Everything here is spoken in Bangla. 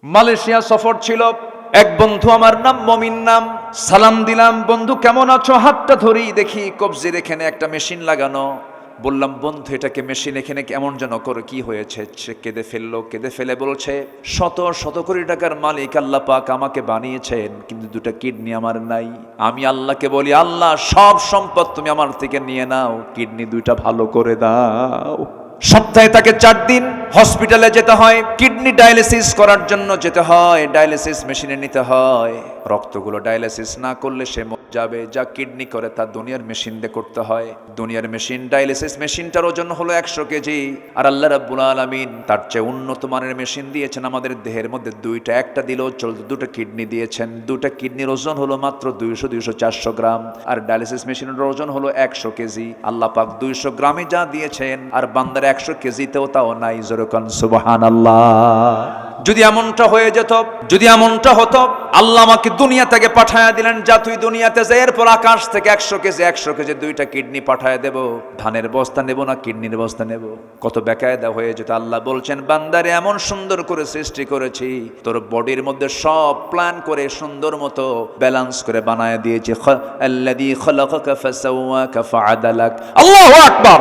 মালয়েশিয়া সফর ছিল। এক বন্ধু আমার নাম মমিন নাম, সালাম দিলাম, বন্ধু কেমন আছো? হাতটা ধরি, দেখি কবজির এখানে একটা মেশিন লাগানো। বললাম বন্ধু এটাকে মেশিন এখানে কেমন যেন করে, কি হয়েছে? সে কেঁদে ফেললো, কেঁদে ফেলে বলছে শত শত কোটি টাকার মালিক আল্লাহ পাক আমাকে বানিয়েছেন, কিন্তু দুটা কিডনি আমার নাই। আমি আল্লাহকে বলি আল্লাহ সব সম্পদ তুমি আমার থেকে নিয়ে নাও, কিডনি দুইটা ভালো করে দাও। সপ্তাহে তাকে 4 দিন হসপিটালে যেতে হয়, কিডনি ডায়ালিসিস করার জন্য যেতে হয়, ডায়ালিসিস মেশিনে নিতে হয়। রক্তগুলো ডায়ালিসিস না করলে সে মরে যাবে। যা কিডনি করে তা দুনিয়ার মেশিন দিয়ে করতে হয়। দুনিয়ার মেশিন, ডায়ালিসিস মেশিনটার ওজন হলো 100 কেজি। আর আল্লাহ রাব্বুল আলামিন তার চেয়ে উন্নত মানের মেশিন দিয়েছেন আমাদের দেহের মধ্যে দুইটা। একটা দিলেও চলতো, দুটো কিডনি দিয়েছেন। দুটা কিডনির ওজন হলো মাত্র 200-400 গ্রাম। আর ডায়ালিসিস মেশিনের ওজন হলো 100 কেজি। আল্লাহ পাক 200 গ্রামে যা দিয়েছেন, আর বান্দার 100 কেজিতেও তাও নাই। যেরকম সুবহানাল্লাহ। যদি এমনটা হয়ে যেত, যদি এমনটা হতো, আল্লাহ আমাকে দুনিয়া থেকে পাঠায়া দিলেন, যা তুই দুনিয়াতে যা, এরপর আকাশ থেকে 100 কেজি দুইটা কিডনি পাঠায় দেব। ধানের বস্তা নেব না কিডনির বস্তা নেব? কত বেকায়দা হয়ে যেত। আল্লাহ বলছেন বান্দারে এমন সুন্দর করে সৃষ্টি করেছি, তোর বডির মধ্যে সব প্ল্যান করে সুন্দর মতো ব্যালেন্স করে বানায় দিয়েছি। আল্লাযী খালাকাকা ফাসাওয়াকা ফাআদালাক। আল্লাহু আকবার।